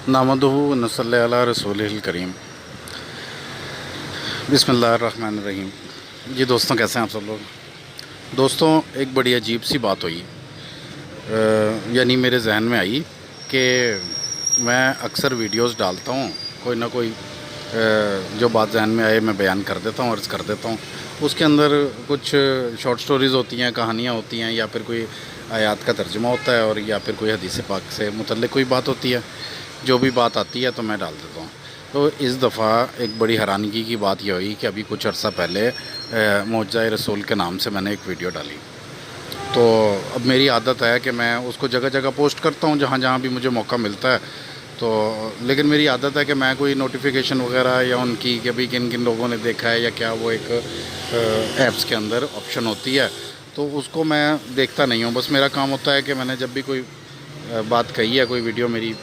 नहमदुहु व नसल्ली अला रसूलिहिल करीम। बिस्मिल्लाहिर्रहमानिर्रहीम। जी दोस्तों, कैसे हैं आप सब लोग। दोस्तों, एक बड़ी अजीब सी बात हुई, यानी मेरे जहन में आई कि मैं अक्सर वीडियोस डालता हूँ, कोई ना कोई जो बात जहन में आए मैं बयान कर देता हूँ, अर्ज़ कर देता हूँ। उसके अंदर कुछ शॉर्ट स्टोरीज़ होती हैं, कहानियाँ होती हैं, या फिर कोई आयात का तर्जुमा होता है, और या फिर कोई हदीस पाक से मुतल्लिक़ कोई बात होती है। जो भी बात आती है तो मैं डाल देता हूँ। तो इस दफ़ा एक बड़ी हैरानगी की बात यह हुई कि अभी कुछ अर्सा पहले मुअज्ज़ा रसूल के नाम से मैंने एक वीडियो डाली। तो अब मेरी आदत है कि मैं उसको जगह जगह पोस्ट करता हूँ, जहाँ जहाँ भी मुझे मौका मिलता है। तो लेकिन मेरी आदत है कि मैं कोई नोटिफिकेशन वगैरह या उनकी कि भाई किन किन लोगों ने देखा है या क्या, वो एक ऐप्स के अंदर ऑप्शन होती है, तो उसको मैं देखता नहीं हूँ। बस मेरा काम होता है कि मैंने जब भी कोई बात कही है, कोई वीडियो मेरी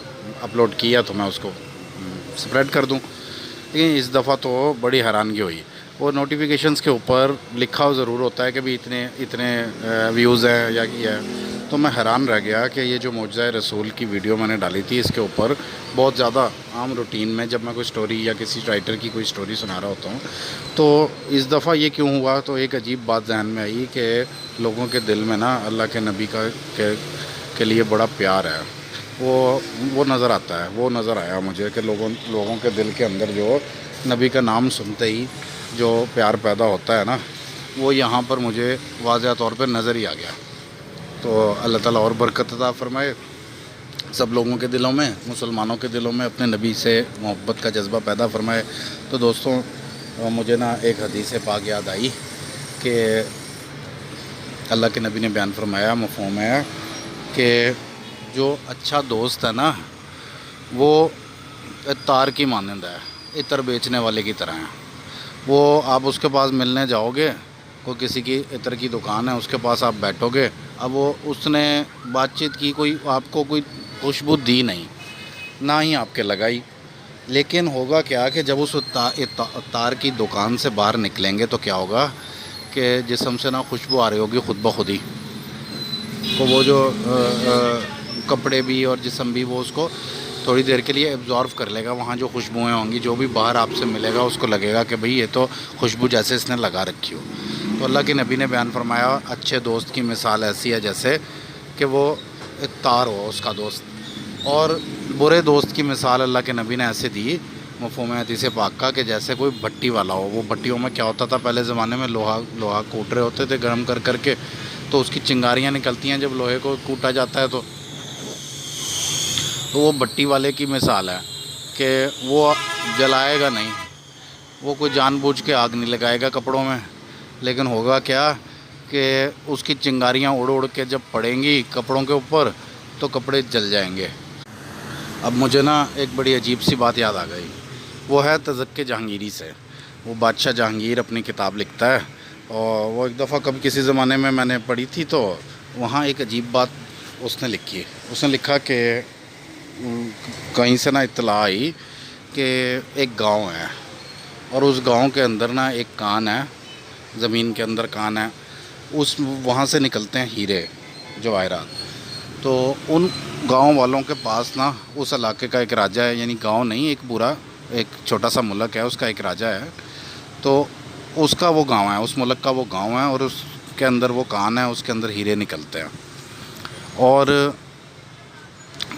अपलोड किया, तो मैं उसको स्प्रेड कर दूं। लेकिन इस दफ़ा तो बड़ी हैरानगी हुई। वो नोटिफिकेशंस के ऊपर लिखा ज़रूर होता है कि भी इतने इतने व्यूज़ हैं या ये है। तो मैं हैरान रह गया कि ये जो मुअज्ज़ा रसूल की वीडियो मैंने डाली थी, इसके ऊपर बहुत ज़्यादा आम रूटीन में जब मैं कोई स्टोरी या किसी राइटर की कोई स्टोरी सुना रहा होता हूँ, तो इस दफ़ा ये क्यों हुआ। तो एक अजीब बात जहन में आई कि लोगों के दिल में ना अल्लाह के नबी के लिए बड़ा प्यार है। वो नज़र आता है, वो नज़र आया मुझे कि लोगों के दिल के अंदर जो नबी का नाम सुनते ही जो प्यार पैदा होता है ना, वो यहाँ पर मुझे वाज़ह तौर पे नज़र ही आ गया। तो अल्लाह ताला और बरकत अता फ़रमाए सब लोगों के दिलों में, मुसलमानों के दिलों में अपने नबी से मोहब्बत का जज्बा पैदा फ़रमाए। तो दोस्तों, मुझे ना एक हदीस पाक याद आई कि अल्लाह के नबी ने बयान फरमाया, मफ़हूम है कि जो अच्छा दोस्त है ना, वो तार की मानंद है, इत्र बेचने वाले की तरह है। वो आप उसके पास मिलने जाओगे, कोई किसी की इत्र की दुकान है, उसके पास आप बैठोगे, अब वो उसने बातचीत की, कोई आपको कोई खुशबू दी नहीं, ना ही आपके लगाई। लेकिन होगा क्या कि जब उस तार की दुकान से बाहर निकलेंगे तो क्या होगा कि जिस्म से ना खुशबू आ रही होगी खुद ब खुद ही। तो वो जो कपड़े भी और जिस्म भी, वो उसको थोड़ी देर के लिए एब्जॉर्व कर लेगा। वहाँ जो खुशबुएँ होंगी, जो भी बाहर आपसे मिलेगा, उसको लगेगा कि भाई ये तो खुशबू जैसे इसने लगा रखी हो। तो अल्लाह के नबी ने बयान फरमाया, अच्छे दोस्त की मिसाल ऐसी है जैसे कि वो एक तार हो उसका दोस्त, और बुरे दोस्त की मिसाल अल्लाह के नबी ने ऐसे दी, मफ़हूम है हदीस पाक का, कि जैसे कोई भट्टी वाला हो। वो भट्टियों में क्या होता था, पहले ज़माने में लोहा कूट रहे होते थे गर्म कर के, तो उसकी चिंगारियाँ निकलती हैं जब लोहे को कूटा जाता है। तो वो भट्टी वाले की मिसाल है कि वो जलाएगा नहीं, वो कोई जानबूझ के आग नहीं लगाएगा कपड़ों में। लेकिन होगा क्या कि उसकी चिंगारियाँ उड़ उड़ के जब पड़ेंगी कपड़ों के ऊपर, तो कपड़े जल जाएंगे। अब मुझे ना एक बड़ी अजीब सी बात याद आ गई, वो है तज़क्के जहांगीरी से। वो बादशाह जहांगीर अपनी किताब लिखता है, और वो एक दफ़ा कभी किसी ज़माने में मैंने पढ़ी थी, तो वहाँ एक अजीब बात उसने लिखी। उसने लिखा कि कहीं से ना इत्तला आई कि एक गांव है, और उस गांव के अंदर ना एक कान है, ज़मीन के अंदर कान है, उस वहाँ से निकलते हैं हीरे जवाहरात। तो उन गांव वालों के पास ना उस इलाके का एक राजा है, यानी गांव नहीं, एक पूरा एक छोटा सा मुल्क है, उसका एक राजा है। तो उसका वो गांव है, उस मुल्क का वो गांव है, और उसके अंदर वो कान है, उसके अंदर हीरे निकलते हैं। और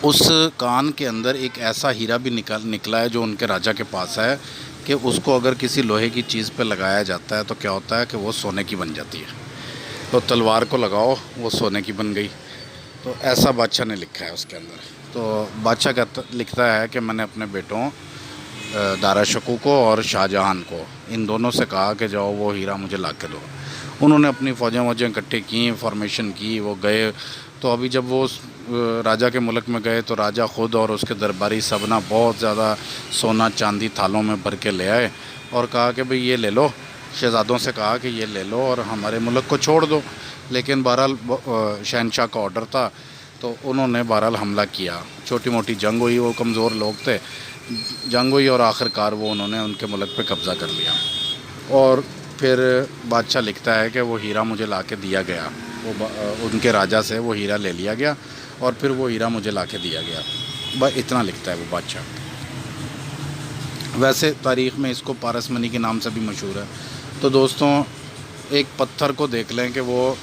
उस कान के अंदर एक ऐसा हीरा भी निकला है जो उनके राजा के पास है, कि उसको अगर किसी लोहे की चीज़ पे लगाया जाता है तो क्या होता है कि वो सोने की बन जाती है। तो तलवार को लगाओ, वो सोने की बन गई। तो ऐसा बादशाह ने लिखा है उसके अंदर। तो बादशाह लिखता है कि मैंने अपने बेटों दारा शकू को और शाहजहां को, इन दोनों से कहा कि जाओ वो हीरा मुझे ला के दो। उन्होंने अपनी फ़ौजें इकट्ठी की, फॉर्मेशन की, वो गए। तो अभी जब वो राजा के मुल्क में गए, तो राजा ख़ुद और उसके दरबारी सब ना बहुत ज़्यादा सोना चांदी थालों में भर के ले आए, और कहा कि भाई ये ले लो। शहज़ादों से कहा कि ये ले लो और हमारे मुल्क को छोड़ दो। लेकिन बहरहाल शहनशाह का ऑर्डर था, तो उन्होंने बहरहाल हमला किया। छोटी मोटी जंग हुई, वो कमज़ोर लोग थे, जंग हुई, और आखिरकार वो उन्होंने उनके मुल्क पे कब्ज़ा कर लिया। और फिर बादशाह लिखता है कि वो हीरा मुझे ला के दिया गया, वो उनके राजा से वो हीरा ले लिया गया, और फिर वो हीरा मुझे ला के दिया गया। बस इतना लिखता है वो बादशाह। वैसे तारीख़ में इसको पारस मनी के नाम से भी मशहूर है। तो दोस्तों एक पत्थर को देख लें कि वो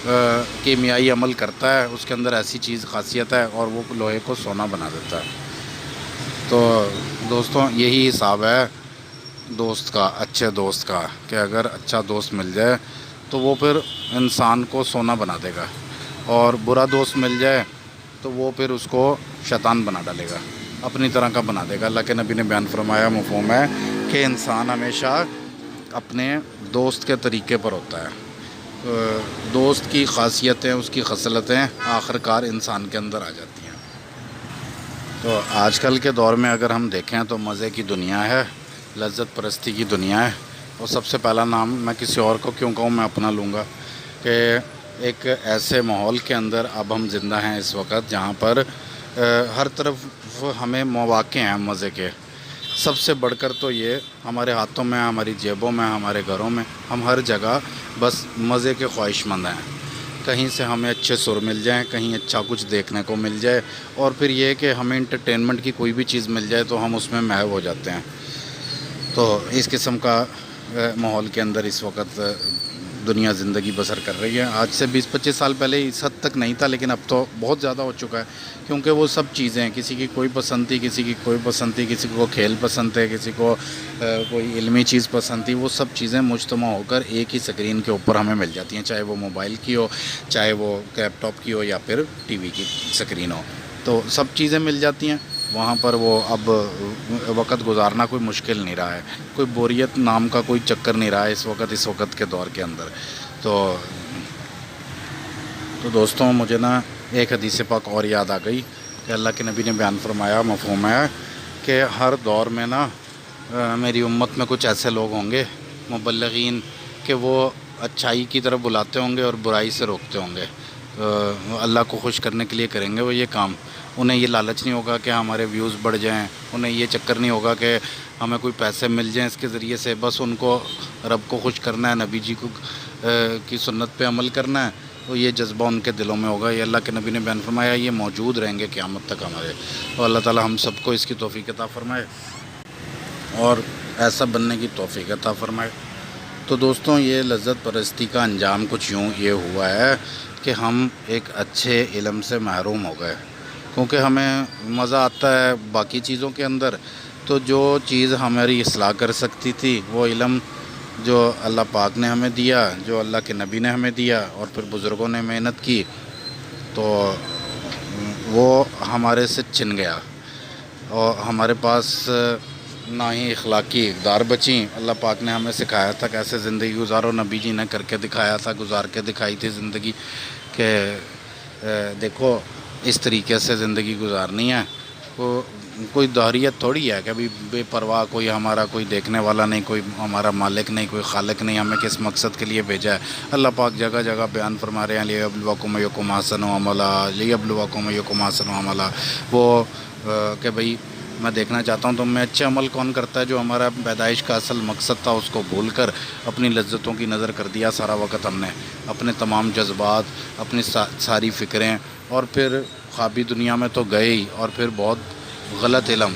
कीमियाई अमल करता है, उसके अंदर ऐसी चीज़ खासियत है और वो लोहे को सोना बना देता है। तो दोस्तों यही हिसाब है दोस्त का, अच्छे दोस्त का, कि अगर अच्छा दोस्त मिल जाए तो वो फिर इंसान को सोना बना देगा, और बुरा दोस्त मिल जाए तो वो फिर उसको शैतान बना डालेगा, अपनी तरह का बना देगा। अल्लाह के नबी ने बयान फरमाया, मफ़हूम है कि इंसान हमेशा अपने दोस्त के तरीक़े पर होता है। दोस्त की ख़ासियतें, उसकी खसलतें आखिरकार इंसान के अंदर आ जाती हैं। तो आजकल के दौर में अगर हम देखें तो मज़े की दुनिया है, लज्जत परस्ती की दुनिया है। और सबसे पहला नाम मैं किसी और को क्यों कहूँ, मैं अपना लूँगा कि एक ऐसे माहौल के अंदर अब हम ज़िंदा हैं इस वक्त जहाँ पर हर तरफ हमें मौक़े हैं मज़े के। सबसे बढ़कर तो ये हमारे हाथों में, हमारी जेबों में, हमारे घरों में, हम हर जगह बस मज़े के ख्वाहिशमंद हैं। कहीं से हमें अच्छे सुर मिल जाएं, कहीं अच्छा कुछ देखने को मिल जाए, और फिर ये कि हमें इंटरटेनमेंट की कोई भी चीज़ मिल जाए तो हम उसमें महव हो जाते हैं। तो इस किस्म का माहौल के अंदर इस वक्त दुनिया ज़िंदगी बसर कर रही है। आज से 20-25 साल पहले इस हद तक नहीं था, लेकिन अब तो बहुत ज़्यादा हो चुका है, क्योंकि वो सब चीज़ें, किसी की कोई पसंद थी, किसी की कोई पसंद थी, किसी को खेल पसंद है, किसी को कोई इल्मी चीज़ पसंद थी, वो सब चीज़ें मुज्तमा होकर एक ही स्क्रीन के ऊपर हमें मिल जाती हैं, चाहे वो मोबाइल की हो, चाहे वो लैपटॉप की हो, या फिर टीवी की स्क्रीन हो। तो सब चीज़ें मिल जाती हैं वहाँ पर। वो अब वक्त गुजारना कोई मुश्किल नहीं रहा है, कोई बोरियत नाम का कोई चक्कर नहीं रहा है इस वक्त के दौर के अंदर। तो दोस्तों मुझे ना एक हदीस पाक और याद आ गई कि अल्लाह के नबी ने बयान फरमाया, मफ़हूम है कि हर दौर में ना मेरी उम्मत में कुछ ऐसे लोग होंगे मुबल्लिगीन कि वो अच्छाई की तरफ बुलाते होंगे और बुराई से रोकते होंगे। अल्लाह को खुश करने के लिए करेंगे वो ये काम। उन्हें ये लालच नहीं होगा कि हमारे व्यूज़ बढ़ जाएं, उन्हें ये चक्कर नहीं होगा कि हमें कोई पैसे मिल जाएं इसके ज़रिए से। बस उनको रब को खुश करना है, नबी जी को की सुन्नत पे अमल करना है, तो ये जज्बा उनके दिलों में होगा। ये अल्लाह के नबी ने बयान फरमाया, ये मौजूद रहेंगे क़यामत तक हमारे। तो अल्लाह ताला हम सबको इसकी तौफ़ीक़ अता फ़रमाए और ऐसा बनने की तौफ़ीक़ अता फ़रमाए। तो दोस्तों ये लज्जत परस्ती का अंजाम कुछ यूँ ये हुआ है कि हम एक अच्छे इल्म से महरूम हो गए, क्योंकि हमें मज़ा आता है बाकी चीज़ों के अंदर। तो जो चीज़ हमारी इस्लाह कर सकती थी, वो इल्म जो अल्लाह पाक ने हमें दिया, जो अल्लाह के नबी ने हमें दिया, और फिर बुज़ुर्गों ने मेहनत की, तो वो हमारे से छिन गया और हमारे पास ना ही इखलाकी इक़दार बची। अल्लाह पाक ने हमें सिखाया था कैसे ज़िंदगी गुजारो, नबी जी ने करके दिखाया था, गुजार के दिखाई थी ज़िंदगी के देखो इस तरीके से ज़िंदगी गुजारनी है। कोई दौरियत थोड़ी है कि अभी बेपरवाह, कोई हमारा कोई देखने वाला नहीं, कोई हमारा मालिक नहीं, कोई खालिक नहीं, हमें किस मकसद के लिए भेजा है। अल्लाह पाक जगह जगह बयान फरमा रहे हैं, लियब्लुवकुम अय्युकुम अहसनु अमला, लियब्लुवकुम अय्युकुम अहसनु अमला। वो कि भाई मैं देखना चाहता हूँ तो मैं अच्छे अमल कौन करता है। जो हमारा पैदाइश का असल मकसद था उसको भूल कर अपनी लज्जतों की नज़र कर दिया सारा वक्त हमने, अपने तमाम जज्बात, अपनी सारी फ़िक्रें, और फिर ख्वाबी दुनिया में तो गए ही, और फिर बहुत गलत इल्म,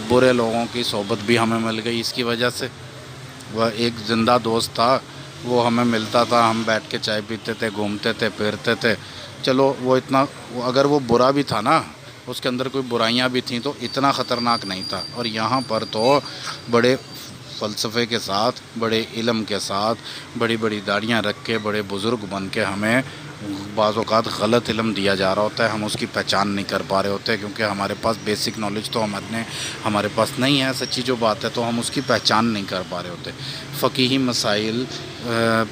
बुरे लोगों की सोबत भी हमें मिल गई इसकी वजह से। वह एक ज़िंदा दोस्त था, वो हमें मिलता था, हम बैठ के चाय पीते थे, घूमते थे, फिरते थे। चलो वो इतना, अगर वो बुरा भी था ना, उसके अंदर कोई बुराइयां भी थीं, तो इतना ख़तरनाक नहीं था। और यहाँ पर तो बड़े फ़लसफ़े के साथ, बड़े इल्म के साथ, बड़ी बड़ी दाढ़ियाँ रख के, बड़े बुज़ुर्ग बन के हमें बाज़ औक़ात गलत इल्म दिया जा रहा होता है। हम उसकी पहचान नहीं कर पा रहे होते, क्योंकि हमारे पास बेसिक नॉलेज तो हमारे पास नहीं है, सच्ची जो बात है, तो हम उसकी पहचान नहीं कर पा रहे होते। फ़क़ीही मसाइल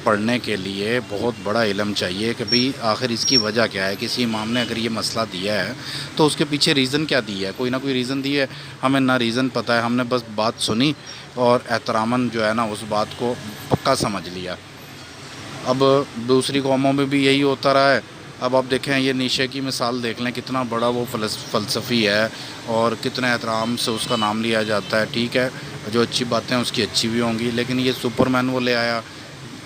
पढ़ने के लिए बहुत बड़ा इल्म चाहिए कि भाई आखिर इसकी वजह क्या है। किसी इमाम ने अगर ये मसला दिया है तो उसके पीछे रीज़न क्या दिया है, कोई ना कोई रीज़न दिया है। हमें ना रीज़न पता है, हमने बस बात सुनी और एहतरामन जो है ना उस बात को पक्का समझ लिया। अब दूसरी कौमों में भी यही होता रहा है। अब आप देखें, ये नीशे की मिसाल देख लें, कितना बड़ा वो फ़लसफ़ी है और कितने एहतराम से उसका नाम लिया जाता है। ठीक है, जो अच्छी बातें हैं उसकी अच्छी भी होंगी, लेकिन ये सुपरमैन वो ले आया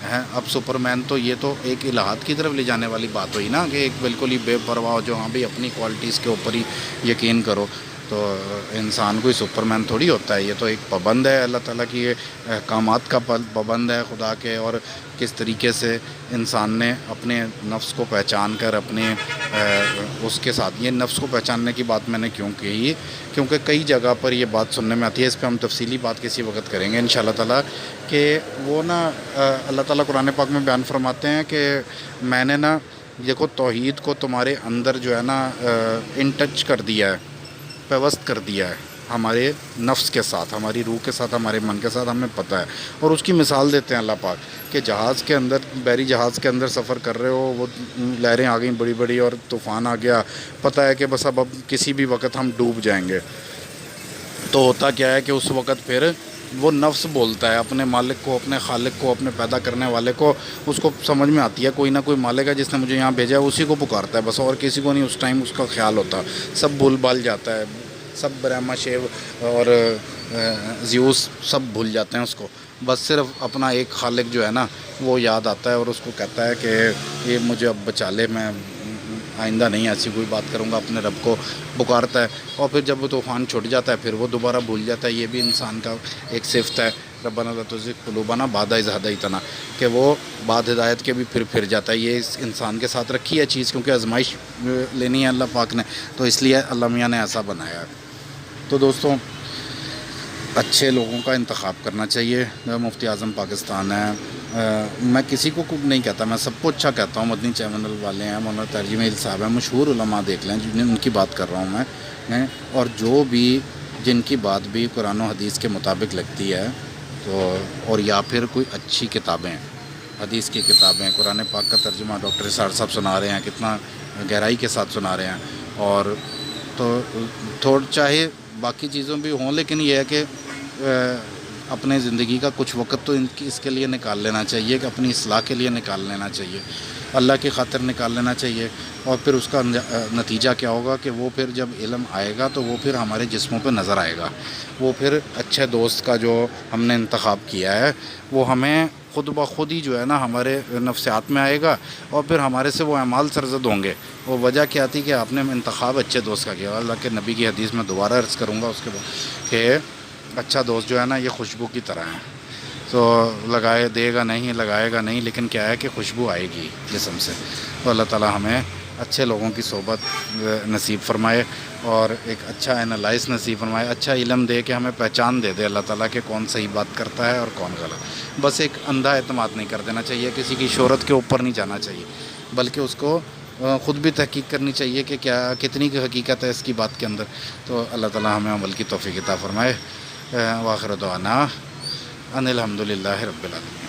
है। अब सुपरमैन तो ये तो एक इलाहात की तरफ ले जाने वाली बात हुई ना, कि एक बिल्कुल ही बेपरवाह, जो हाँ भाई अपनी क्वालिटीज़ के ऊपर ही यकीन करो। تو انسان کوئی سپرمین تھوڑی ہوتا ہے، یہ تو ایک پابند ہے اللہ تعالیٰ کی احکامات کا پابند ہے خدا کے، اور کس طریقے سے انسان نے اپنے نفس کو پہچان کر اپنے اس کے ساتھ، یہ نفس کو پہچاننے کی بات میں نے کیوں کی، کیونکہ کئی جگہ پر یہ بات سننے میں آتی ہے، اس پہ ہم تفصیلی بات کسی وقت کریں گے انشاءاللہ تعالیٰ، کہ وہ نا اللہ تعالیٰ قرآن پاک میں بیان فرماتے ہیں کہ میں نے نا دیکھو توحید کو تمہارے اندر جو ہے نا ان ٹچ کر دیا ہے، پیوست کر دیا ہے ہمارے نفس کے ساتھ، ہماری روح کے ساتھ، ہمارے من کے ساتھ، ہمیں پتہ ہے، اور اس کی مثال دیتے ہیں اللہ پاک کہ جہاز کے اندر، بحری جہاز کے اندر سفر کر رہے ہو، وہ لہریں آ گئیں بڑی بڑی اور طوفان آ گیا، پتہ ہے کہ بس اب کسی بھی وقت ہم ڈوب جائیں گے، تو ہوتا کیا ہے کہ اس وقت پھر وہ نفس بولتا ہے اپنے مالک کو، اپنے خالق کو، اپنے پیدا کرنے والے کو، اس کو سمجھ میں آتی ہے کوئی نہ کوئی مالک ہے جس نے مجھے یہاں بھیجا ہے، اسی کو پکارتا ہے بس، اور کسی کو نہیں اس ٹائم اس کا خیال ہوتا، سب بھول بھال جاتا ہے، سب برہما شیو اور زیوس سب بھول جاتے ہیں اس کو، بس صرف اپنا ایک خالق جو ہے نا وہ یاد آتا ہے، اور اس کو کہتا ہے کہ یہ مجھے اب بچا لے، میں آئندہ نہیں ایسی کوئی بات کروں گا، اپنے رب کو پکارتا ہے، اور پھر جب وہ طوفان چھوٹ جاتا ہے پھر وہ دوبارہ بھول جاتا ہے، یہ بھی انسان کا ایک صفت ہے، ربنا لا تزغ قلوبنا بعد اذ ہدیتنا، کہ وہ بعد ہدایت کے بھی پھر جاتا ہے، یہ اس انسان کے ساتھ رکھی ہے چیز، کیونکہ آزمائش لینی ہے اللہ پاک نے، تو اس لیے اللہ میاں نے ایسا بنایا ہے۔ تو دوستوں اچھے لوگوں کا انتخاب کرنا چاہیے، مفتی اعظم پاکستان ہے، میں کسی کو نہیں کہتا، میں سب کو اچھا کہتا ہوں، مدنی چینل والے ہیں، مولانا ترجمہ صاحب ہیں، مشہور علماء دیکھ لیں جنہیں ان کی بات کر رہا ہوں میں، اور جو بھی جن کی بات بھی قرآن و حدیث کے مطابق لگتی ہے، تو اور یا پھر کوئی اچھی کتابیں، حدیث کی کتابیں، قرآن پاک کا ترجمہ ڈاکٹر اسرار صاحب سنا رہے ہیں، کتنا گہرائی کے ساتھ سنا رہے ہیں، اور تو چاہے باقی چیزوں بھی ہوں، لیکن یہ ہے کہ اپنے زندگی کا کچھ وقت تو اس کے لیے نکال لینا چاہیے کہ اپنی اصلاح کے لیے نکال لینا چاہیے، اللہ کی خاطر نکال لینا چاہیے، اور پھر اس کا نتیجہ کیا ہوگا کہ وہ پھر جب علم آئے گا تو وہ پھر ہمارے جسموں پہ نظر آئے گا، وہ پھر اچھے دوست کا جو ہم نے انتخاب کیا ہے وہ ہمیں خود بخود ہی جو ہے نا ہمارے نفسیات میں آئے گا، اور پھر ہمارے سے وہ اعمال سرزد ہوں گے، وہ وجہ کیا تھی کہ آپ نے انتخاب اچھے دوست کا کیا، اللہ کے نبی کی حدیث میں دوبارہ عرض کروں گا اس کے بعد کہ اچھا دوست جو ہے نا یہ خوشبو کی طرح ہے، تو لگائے دے گا نہیں، لگائے گا نہیں، لیکن کیا ہے کہ خوشبو آئے گی جسم سے، تو اللہ تعالیٰ ہمیں اچھے لوگوں کی صحبت نصیب فرمائے، اور ایک اچھا انالائز نصیب فرمائے، اچھا علم دے کہ ہمیں پہچان دے اللہ تعالیٰ کہ کون صحیح بات کرتا ہے اور کون غلط، بس ایک اندھا اعتماد نہیں کر دینا چاہیے، کسی کی شہرت کے اوپر نہیں جانا چاہیے، بلکہ اس کو خود بھی تحقیق کرنی چاہیے کہ کتنی کی حقیقت ہے اس کی بات کے اندر، تو اللہ تعالیٰ ہمیں عمل کی توفیق عطا فرمائے، وآخر دعوانا ان الحمد للہ رب العالمین۔